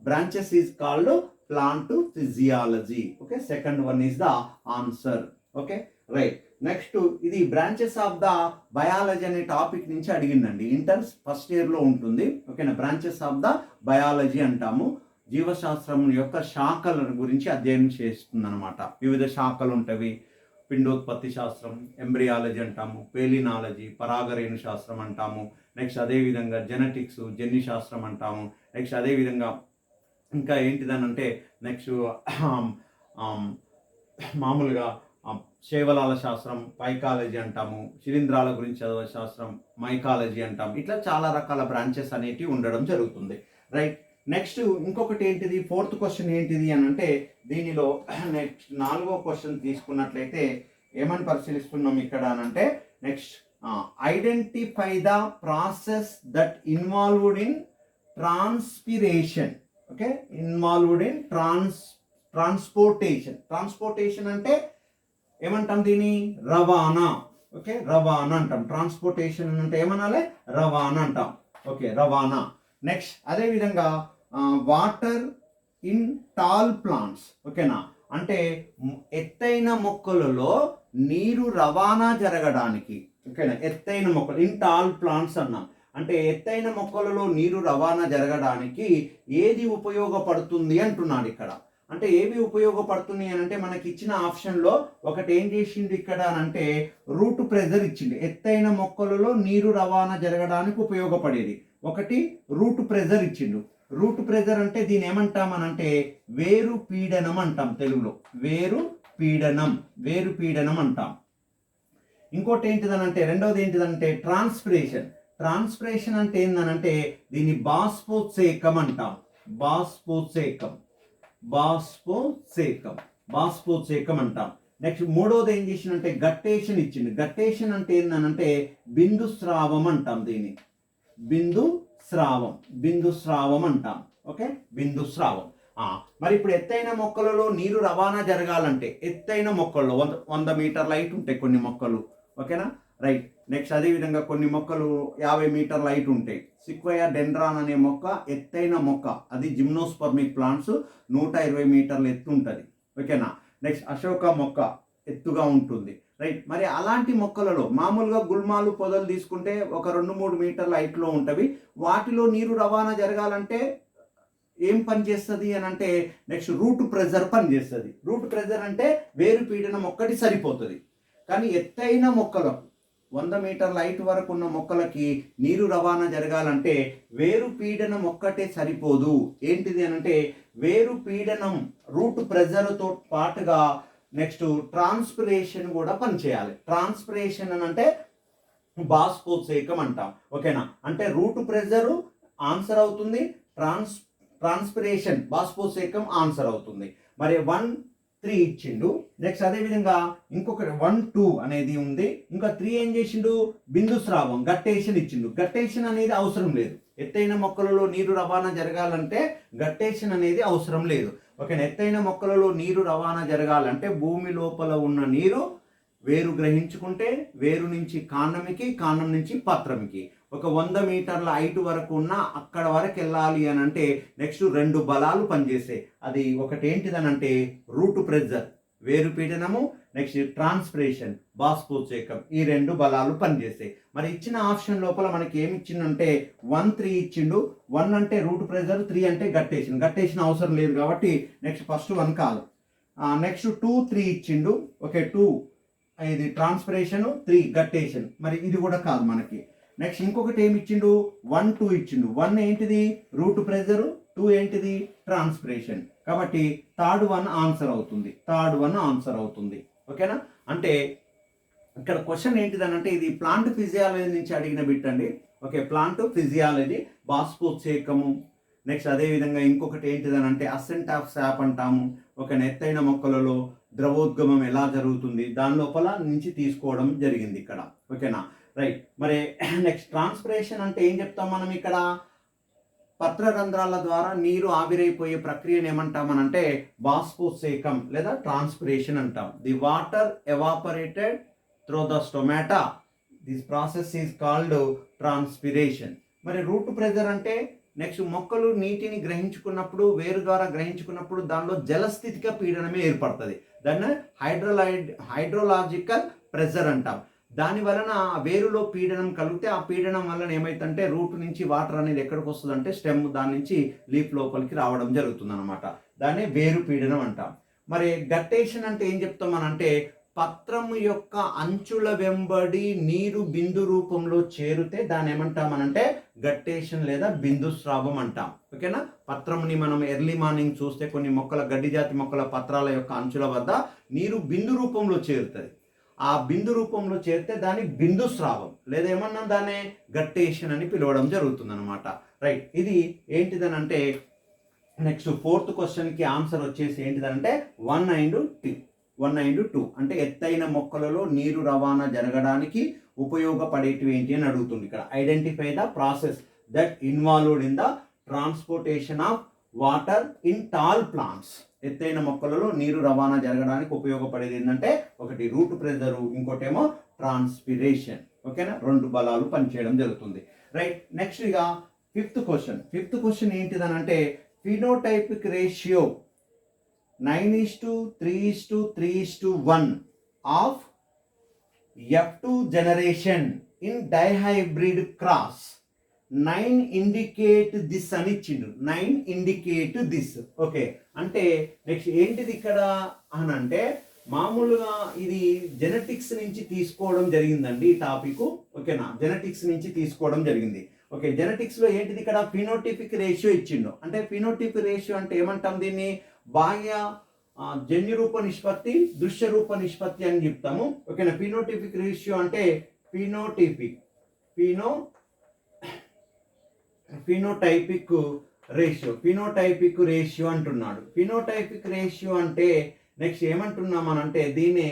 branches is called plant physiology. Okay, second one is the answer. Okay, right. Next ఇది branches of the biology అనే topic నుంచి అడిగిందండి. Inter first ఇయర్లో ఉంటుంది. ఓకేనా, branches of the biology అంటాము. జీవశాస్త్రం యొక్క శాఖల గురించి అధ్యయనం చేస్తుంది అనమాట. వివిధ శాఖలు ఉంటవి. పిండోత్పత్తి శాస్త్రం, ఎంబ్రియాలజీ అంటాము, పేలినాలజీ, పరాగరేణు శాస్త్రం అంటాము. నెక్స్ట్ అదేవిధంగా జెనెటిక్స్, జన్యు శాస్త్రం అంటాము. నెక్స్ట్ అదేవిధంగా ఇంకా ఏంటిదనంటే నెక్స్ట్ మామూలుగా శైవలాల శాస్త్రం పైకాలజీ అంటాము, శిలీంధ్రాల గురించి చదివే శాస్త్రం మైకాలజీ అంటాము. ఇట్లా చాలా రకాల బ్రాంచెస్ అనేటివి ఉండడం జరుగుతుంది. రైట్, నెక్స్ట్ ఇంకొకటి ఏంటిది, ఫోర్త్ క్వశ్చన్ ఏంటిది అని అంటే దీనిలో నెక్స్ట్ 4వ క్వశ్చన్ తీసుకున్నట్లయితే ఏమని పరిశీలిస్తున్నాం ఇక్కడ అని అంటే next identify the process that involved in transpiration. Okay, involved in transportation అంటే ఏమంటాం దీని, రవాణా. ఓకే, రవాణా అంటాం. ట్రాన్స్పోర్టేషన్ అంటే ఏమనాలి, రవాణా అంటాం. ఓకే, రవాణా. నెక్స్ట్ అదేవిధంగా వాటర్ ఇన్ టాల్ ప్లాంట్స్. ఓకేనా, అంటే ఎత్తైన మొక్కలలో నీరు రవాణా జరగడానికి. ఓకేనా, ఎత్తైన మొక్కలు ఇన్ టాల్ ప్లాంట్స్ అన్నాం. అంటే ఎత్తైన మొక్కలలో నీరు రవాణా జరగడానికి ఏది ఉపయోగపడుతుంది అంటున్నాడు ఇక్కడ. అంటే ఏవి ఉపయోగపడుతుంది అని అంటే మనకి ఇచ్చిన ఆప్షన్లో ఒకటి ఏం చేసిండు ఇక్కడ అంటే రూట్ ప్రెజర్ ఇచ్చిండు. ఎత్తైన మొక్కలలో నీరు రవాణా జరగడానికి ఉపయోగపడేది ఒకటి రూట్ ప్రెజర్ ఇచ్చిండు. రూట్ ప్రెజర్ అంటే దీని ఏమంటామనంటే వేరు పీడనం అంటాం తెలుగులో. వేరు పీడనం అంటాం. ఇంకోటి ఏంటిదనంటే రెండవది ఏంటిదంటే ట్రాన్స్పిరేషన్ అంటే ఏందనంటే దీన్ని బాష్పోత్సేకం అంటాం. బాష్పోత్సేకం అంటాం. నెక్స్ట్ మూడవది ఏం చేసిందంటే గట్టేషన్ ఇచ్చింది. గట్టేషన్ అంటే ఏందనంటే బిందు స్రావం అంటాం. దీన్ని బిందు స్రావం అంటాం. ఓకే, బిందు స్రావం. మరి ఇప్పుడు ఎత్తైన మొక్కలలో నీరు రవాణా జరగాలంటే ఎత్తైన మొక్కల్లో 100 మీటర్ల హైట్ ఉంటాయి కొన్ని మొక్కలు. ఓకేనా, రైట్. నెక్స్ట్ అదేవిధంగా కొన్ని మొక్కలు 50 మీటర్ల హైట్ ఉంటాయి. సిక్వయా డెండ్రాన్ అనే మొక్క ఎత్తైన మొక్క, అది జిమ్నోస్పర్మిక్ ప్లాంట్స్ 120 మీటర్ల ఎత్తు ఉంటుంది. ఓకేనా, నెక్స్ట్ అశోక మొక్క ఎత్తుగా ఉంటుంది. రైట్, మరి అలాంటి మొక్కలలో మామూలుగా గుల్మాలు పొదలు తీసుకుంటే ఒక 2-3 మీటర్ల హైట్లో ఉంటవి. వాటిలో నీరు రవాణా జరగాలంటే ఏం పని చేస్తుంది అని అంటే నెక్స్ట్ రూట్ ప్రెజర్ పనిచేస్తుంది. రూట్ ప్రెజర్ అంటే వేరు పీడనం ఒక్కటి సరిపోతుంది. కానీ ఎత్తైన మొక్కలకు 100 మీటర్ల హైట్ వరకు ఉన్న మొక్కలకి నీరు రవాణా జరగాలంటే వేరు పీడనం ఒక్కటే సరిపోదు. ఏంటిది అని అంటే వేరు పీడనం రూట్ ప్రెజర్తో పాటుగా నెక్స్ట్ ట్రాన్స్పిరేషన్ కూడా పనిచేయాలి. ట్రాన్స్పిరేషన్ అని అంటే బాష్పోత్సేకం అంటాం. ఓకేనా, అంటే రూట్ ప్రెజరు ఆన్సర్ అవుతుంది, ట్రాన్స్పిరేషన్ బాష్పోత్సేకం ఆన్సర్ అవుతుంది. మరి 1, 3 ఇచ్చిండు. నెక్స్ట్ అదేవిధంగా ఇంకొకటి 1, 2 అనేది ఉంది. ఇంకా 3 ఏం చేసిండు, బిందు స్రావం గట్టేషన్ ఇచ్చిండు. గట్టేషన్ అనేది అవసరం లేదు. ఎత్తైన మొక్కలలో నీరు రవాణా జరగాలంటే గట్టేషన్ అనేది అవసరం లేదు. ఓకే, ఎత్తైన మొక్కలలో నీరు రవాణా జరగాలంటే భూమి లోపల ఉన్న నీరు వేరు గ్రహించుకుంటే వేరు నుంచి కాండంకి, కాండం నుంచి పత్రంకి ఒక 100 మీటర్ల హైట్ వరకు ఉన్న అక్కడ వరకు వెళ్ళాలి అని అంటే నెక్స్ట్ 2 బలాలు పనిచేస్తాయి. అది ఒకటి ఏంటిదనంటే రూట్ ప్రెజర్ వేరు పీడనము, నెక్స్ట్ ట్రాన్స్పిరేషన్ బాష్పోత్సేకం, ఈ 2 బలాలు పనిచేస్తాయి. మరి ఇచ్చిన ఆప్షన్ లోపల మనకి ఏమి ఇచ్చిందంటే 1, 3 ఇచ్చిండు. 1 అంటే రూట్ ప్రెజర్, 3 అంటే గట్టేషన్ అవసరం లేదు కాబట్టి నెక్స్ట్ ఫస్ట్ 1 కాదు. నెక్స్ట్ 2, 3 ఇచ్చిండు. ఓకే, 2 ఇది ట్రాన్స్పిరేషన్, 3 గట్టేషన్, మరి ఇది కూడా కాదు మనకి. నెక్స్ట్ ఇంకొకటి ఏమి ఇచ్చిండు, 1, 2 ఇచ్చిండు. 1 ఏంటిది రూట్ ప్రెజరు, 2 ఏంటిది ట్రాన్స్పిరేషన్. కాబట్టి థర్డ్ వన్ ఆన్సర్ అవుతుంది. ఓకేనా, అంటే ఇక్కడ క్వశ్చన్ ఏంటిదనంటే ఇది ప్లాంట్ ఫిజియాలజీ నుంచి అడిగిన బిట్ అండి. ఓకే, ప్లాంట్ ఫిజియాలజీ బాష్పోత్సేకము. నెక్స్ట్ అదేవిధంగా ఇంకొకటి ఏంటిదనంటే అసెంట్ ఆఫ్ శాప్ అంటాము. ఒక ఎత్తైన మొక్కలలో ద్రవోద్గమం ఎలా జరుగుతుంది దాని లోపల నుంచి తీసుకోవడం జరిగింది ఇక్కడ. ఓకేనా, రైట్. మరి నెక్స్ట్ ట్రాన్స్పిరేషన్ అంటే ఏం చెప్తాం మనం ఇక్కడ? పత్రరంధ్రాల ద్వారా నీరు ఆవిరైపోయే ప్రక్రియను ఏమంటామనంటే బాష్పోత్సేకం లేదా ట్రాన్స్పిరేషన్ అంటాం. The water evaporated through the stomata, this process is called transpiration. మరి రూట్ ప్రెజర్ అంటే నెక్స్ట్ మొక్కలు నీటిని గ్రహించుకున్నప్పుడు, వేరు ద్వారా గ్రహించుకున్నప్పుడు దానిలో జలస్థితిక పీడనమే ఏర్పడుతుంది. దాన్ని హైడ్రోలాజికల్ ప్రెజర్ అంటాం. దాని వలన వేరులో పీడనం కలిగితే ఆ పీడనం వలన ఏమైతుందంటే రూట్ నుంచి వాటర్ అనేది ఎక్కడికి వస్తుంది అంటే స్టెమ్ దాని నుంచి లీఫ్ లోపలికి రావడం జరుగుతుంది అనమాట. దాన్ని వేరు పీడనం అంటాం. మరి గట్టేషన్ అంటే ఏం చెప్తామనంటే పత్రము యొక్క అంచుల వెంబడి నీరు బిందు రూపంలో చేరితే దాన్ని ఏమంటామనంటే గట్టేషన్ లేదా బిందు స్రావం అంటాం. ఓకేనా? పత్రముని మనం ఎర్లీ మార్నింగ్ చూస్తే కొన్ని మొక్కల, గడ్డి జాతి మొక్కల పత్రాల యొక్క అంచుల వద్ద నీరు బిందు రూపంలో చేరుతుంది. ఆ బిందు రూపంలో చేరితే దాన్ని బిందు స్రావం లేదా ఏమన్నా దాన్ని గట్టేషన్ అని పిలవడం జరుగుతుంది అనమాట. రైట్. ఇది ఏంటిదనంటే నెక్స్ట్ 4th క్వశ్చన్కి ఆన్సర్ వచ్చేసి ఏంటిదనంటే 1 and 2 అంటే ఎత్తైన మొక్కలలో నీరు రవాణా జరగడానికి ఉపయోగపడేటివి ఏంటి అని అడుగుతుంది ఇక్కడ. Identify the process that involved in the transportation of water in tall plants. ఎత్తైన మొక్కలలో నీరు రవాణా జరగడానికి ఉపయోగపడేది ఏంటంటే ఒకటి రూట్ ప్రెజరు, ఇంకోటేమో ట్రాన్స్పిరేషన్. ఓకేనా? 2 బలాలు పనిచేయడం జరుగుతుంది. రైట్. నెక్స్ట్ ఇక 5th క్వశ్చన్ ఏంటిదనంటే phenotypic ratio 9:3:3:1 of F2 generation in dihybrid cross 9 indicate this అని ఇచ్చిండు. 9 ఇండికేట్ దిస్. ఓకే, అంటే నెక్స్ట్ ఏంటిది ఇక్కడ అని అంటే మామూలుగా ఇది జెనెటిక్స్ నుంచి తీసుకోవడం జరిగిందండి ఈ టాపిక్. ఓకేనా? జెనెటిక్స్ నుంచి తీసుకోవడం జరిగింది. ఓకే, జెనెటిక్స్ లో ఏంటిది ఇక్కడ ఫినోటిపిక్ రేషియో ఇచ్చిండు. అంటే ఫినోటిపిక్ రేషియో అంటే ఏమంటాం దీన్ని? బాహ్య జన్యు రూప నిష్పత్తి, దృశ్య రూప నిష్పత్తి అని చెప్తాము. ఓకేనా? ఫినోటిపిక్ రేషియో అంటే ఫినోటైపిక్ రేషియో అంటున్నాడు. ఫినోటైపిక్ రేషియో అంటే నెక్స్ట్ ఏమంటున్నామనంటే దీన్ని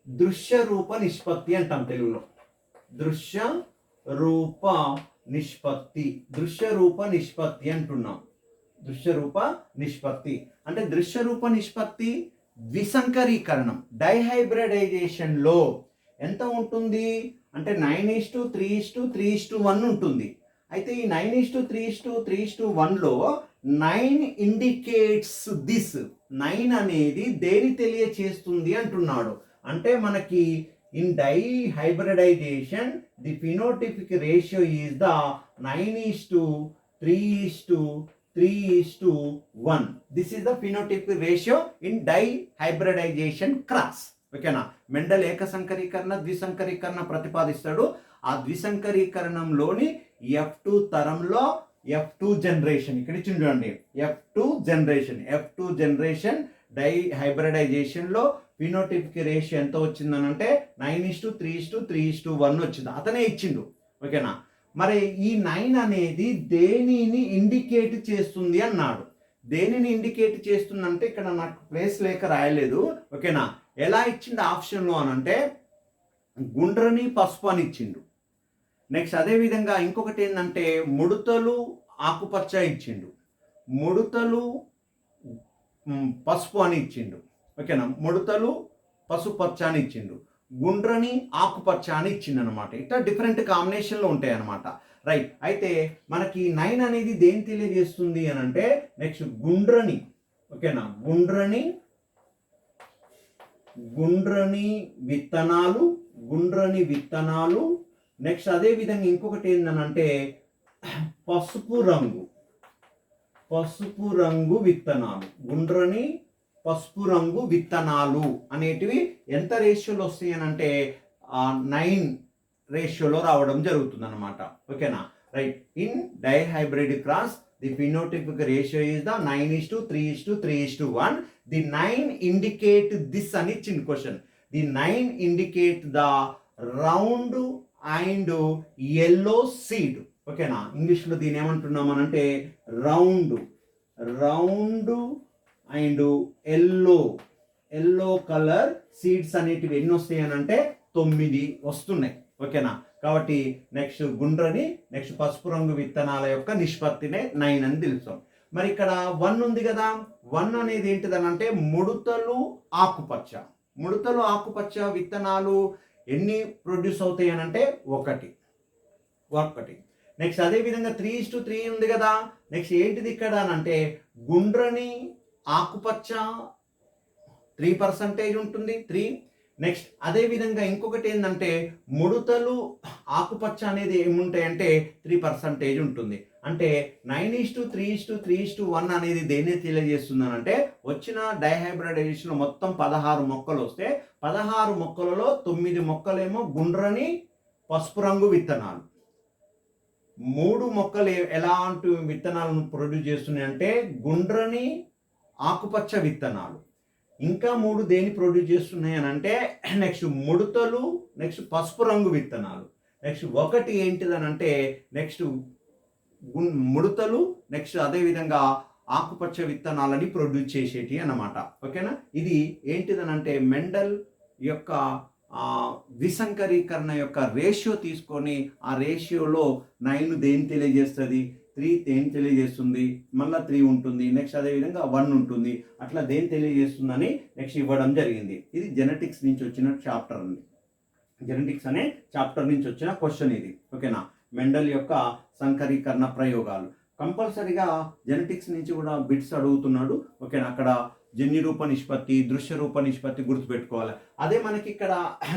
దృశ్య రూప నిష్పత్తి అంటాం తెలుగులో. దృశ్య రూప నిష్పత్తి అంటున్నాం. దృశ్య రూప నిష్పత్తి అంటే దృశ్య రూప నిష్పత్తి ద్విసంకరీకరణం డైహైబ్రిడైజేషన్ లో ఎంత ఉంటుంది అంటే 9:3:3:1 ఉంటుంది. అయితే ఈ 9:3:3:1 లో 9 ఇండికేట్స్ దిస్. 9 అనేది దేని తెలియచేస్తుంది అంటున్నాడు. అంటే మనకి in dihybridization the phenotypic ratio is the 9:3:3:1. This is the phenotypic ratio in dihybridization cross. ఓకేనా? మెండల్ ఏకసంకరీకరణ, ద్విసంకరీకరణ ప్రతిపాదిస్తాడు. ఆ ద్విసంకరీకరణంలోని F2 తరంలో F2 జనరేషన్ ఇక్కడ చూడండి. F2 జనరేషన్ డైహైబ్రిడైజేషన్ లో ఫినోటిపిక్ రేషియో ఎంత వచ్చిందని అంటే 9:3:3:1 వచ్చింది. అతనే ఇచ్చిండు. ఓకేనా? మరి ఈ 9 అనేది దేనిని ఇండికేట్ చేస్తుంది అన్నాడు. దేనిని ఇండికేట్ చేస్తుందంటే ఇక్కడ నాకు ప్లేస్ లేక రాయలేదు. ఓకేనా? ఎలా ఇచ్చిండు ఆప్షన్లో అనంటే గుండ్రని పసుపు అని ఇచ్చిండు. నెక్స్ట్ అదే విధంగా ఇంకొకటి ఏంటంటే ముడతలు ఆకుపచ్చ ఇచ్చిండు. ముడతలు పసుపు అని ఇచ్చిండు. ఓకేనా? ముడతలు పసుపచ్చ అని ఇచ్చిండు. గుండ్రని ఆకుపచ్చ అని ఇచ్చిండు అనమాట. ఇట్లా డిఫరెంట్ కాంబినేషన్లో ఉంటాయి అనమాట. రైట్. అయితే మనకి 9 అనేది దేని తెలియజేస్తుంది అని అంటే నెక్స్ట్ గుండ్రని. ఓకేనా? గుండ్రని విత్తనాలు. నెక్స్ట్ అదే విధంగా ఇంకొకటి ఏంటనంటే పసుపు రంగు విత్తనాలు. గుండ్రని పసుపు రంగు విత్తనాలు అనేటివి ఎంత రేషియోలో వస్తాయి అని అంటే 9 రేషియోలో రావడం జరుగుతుంది అనమాట. ఓకేనా? Right. In dihybrid cross the phenotypic ratio is the 9:3:3:1. The 9 indicate this అని ఇచ్చింది question. The 9 indicate the round and yellow seed. ఓకేనా? ఇంగ్లీష్లో దీని ఏమంటున్నాం అనంటే round and yellow colour seeds అనేటివి ఎన్ని వస్తాయి అని అంటే 9 వస్తున్నాయి. ఓకేనా? కాబట్టి నెక్స్ట్ గుండ్రని నెక్స్ట్ పసుపు రంగు విత్తనాల యొక్క నిష్పత్తినే 9 అని తెలుస్తాం. మరి ఇక్కడ 1 ఉంది కదా, 1 అనేది ఏంటిదనంటే ముడతలు ఆకుపచ్చ. ముడతలు ఆకుపచ్చ విత్తనాలు ఎన్ని ప్రొడ్యూస్ అవుతాయి అని అంటే 1. నెక్స్ట్ అదేవిధంగా 3:3 ఉంది కదా, నెక్స్ట్ ఏంటిది ఇక్కడ అని అంటే గుండ్రని ఆకుపచ్చ 3% ఉంటుంది 3. నెక్స్ట్ అదేవిధంగా ఇంకొకటి ఏంటంటే ముడతలు ఆకుపచ్చ అనేది ఏముంటాయంటే 3% ఉంటుంది. అంటే 9:3:3:1 అనేది దేన్ని తెలియజేస్తుంది అంటే వచ్చిన డైహైబ్రిడైజేషన్ మొత్తం 16 మొక్కలు వస్తే 16 మొక్కలలో 9 మొక్కలేమో గుండ్రని పసుపు రంగు విత్తనాలు, 3 మొక్కలు ఎలాంటి విత్తనాలను ప్రొడ్యూస్ చేస్తున్నాయి అంటే గుండ్రని ఆకుపచ్చ విత్తనాలు, ఇంకా 3 దేని ప్రొడ్యూస్ చేస్తున్నాయి అని అంటే నెక్స్ట్ ముడతలు నెక్స్ట్ పసుపు రంగు విత్తనాలు. నెక్స్ట్ 1 ఏంటిదని అంటే నెక్స్ట్ ముడతలు నెక్స్ట్ అదేవిధంగా ఆకుపచ్చ విత్తనాలని ప్రొడ్యూస్ చేసేటి అన్నమాట. ఓకేనా? ఇది ఏంటిదనంటే మెండల్ యొక్క విసంకరీకరణ యొక్క రేషియో తీసుకొని ఆ రేషియోలో 9 దేని తెలియజేస్తుంది, 3 దేని తెలియజేస్తుంది, మళ్ళీ 3 ఉంటుంది, నెక్స్ట్ అదేవిధంగా 1 ఉంటుంది, అట్లా దేని తెలియజేస్తుందని నెక్స్ట్ ఇవ్వడం జరిగింది. ఇది జెనెటిక్స్ నుంచి వచ్చిన చాప్టర్ అండి. జెనెటిక్స్ అనే చాప్టర్ నుంచి వచ్చిన క్వశ్చన్ ఇది. ఓకేనా? మెండల్ యొక్క సంకరీకరణ ప్రయోగాలు కంపల్సరీగా జెనెటిక్స్ నుంచి కూడా బిట్స్ అడుగుతున్నాడు. ఓకేనా? అక్కడ జన్యు రూప నిష్పత్తి, దృశ్య రూప నిష్పత్తి గుర్తుపెట్టుకోవాలి. అదే మనకి ఇక్కడ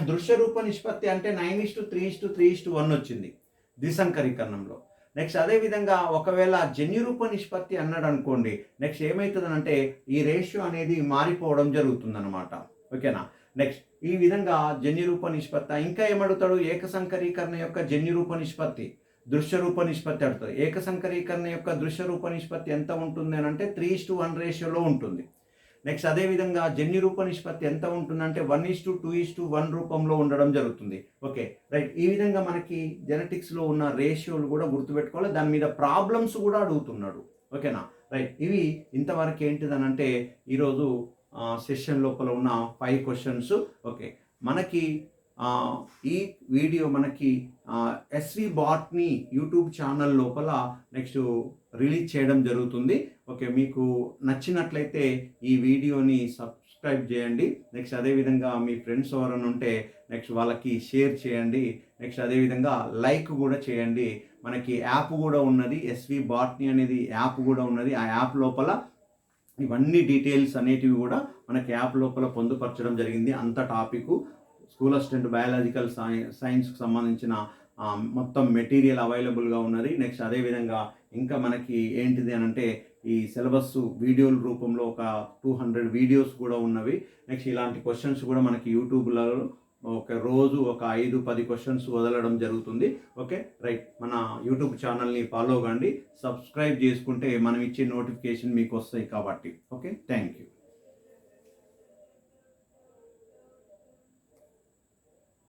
దృశ్య రూప నిష్పత్తి అంటే 9:3:3:1 వచ్చింది ద్విసంకరీకరణంలో. నెక్స్ట్ అదేవిధంగా ఒకవేళ జన్యు రూప నిష్పత్తి అన్నాడు అనుకోండి, నెక్స్ట్ ఏమవుతుంది అంటే ఈ రేషియో అనేది మారిపోవడం జరుగుతుంది అనమాట. ఓకేనా? నెక్స్ట్ ఈ విధంగా జన్యు రూప నిష్పత్తి. ఇంకా ఏమడుగుతాడు, ఏకసంకరీకరణ యొక్క జన్యు రూప నిష్పత్తి, దృశ్య రూప నిష్పత్తి అడుగుతుంది. ఏకసంకరీకరణ యొక్క దృశ్య రూప నిష్పత్తి ఎంత ఉంటుంది అని అంటే 3:1 రేషియోలో ఉంటుంది. నెక్స్ట్ అదేవిధంగా జన్యు రూప నిష్పత్తి ఎంత ఉంటుందంటే 1:2:1 రూపంలో ఉండడం జరుగుతుంది. Okay, right. ఈ విధంగా మనకి జెనెటిక్స్లో ఉన్న రేషియోలు కూడా గుర్తుపెట్టుకోవాలి. దాని మీద ప్రాబ్లమ్స్ కూడా అడుగుతున్నాడు. ఓకేనా? రైట్. ఇవి ఇంతవరకు ఏంటిదనంటే ఈరోజు సెషన్ లోపల ఉన్న 5 క్వశ్చన్స్. ఓకే, మనకి ఈ వీడియో మనకి ఎస్వి బాట్నీ యూట్యూబ్ ఛానల్ లోపల నెక్స్ట్ రిలీజ్ చేయడం జరుగుతుంది. ఓకే, మీకు నచ్చినట్లయితే ఈ వీడియోని సబ్స్క్రైబ్ చేయండి. నెక్స్ట్ అదేవిధంగా మీ ఫ్రెండ్స్ ఎవరైనా ఉంటే నెక్స్ట్ వాళ్ళకి షేర్ చేయండి. నెక్స్ట్ అదేవిధంగా లైక్ కూడా చేయండి. మనకి యాప్ కూడా ఉన్నది, ఎస్వి బాట్నీ అనేది యాప్ కూడా ఉన్నది. ఆ యాప్ లోపల ఇవన్నీ డీటెయిల్స్ అనేటివి కూడా మనకి యాప్ లోపల పొందుపరచడం జరిగింది. అంత టాపిక్ స్కూల్ అసిస్టెంట్ బయాలజికల్ సైన్స్కి సంబంధించిన మొత్తం మెటీరియల్ అవైలబుల్గా ఉన్నది. నెక్స్ట్ అదేవిధంగా ఇంకా మనకి ఏంటిది అని అంటే ఈ సిలబస్ వీడియోల రూపంలో ఒక 200 వీడియోస్ కూడా ఉన్నవి. నెక్స్ట్ ఇలాంటి క్వశ్చన్స్ కూడా మనకి యూట్యూబ్లో ఒక రోజు ఒక 5-10 క్వశ్చన్స్ వదలడం జరుగుతుంది. Okay, right. మన యూట్యూబ్ ఛానల్ని ఫాలో కండి, సబ్స్క్రైబ్ చేసుకుంటే మనం ఇచ్చే నోటిఫికేషన్ మీకు వస్తాయి కాబట్టి. Okay, thank you.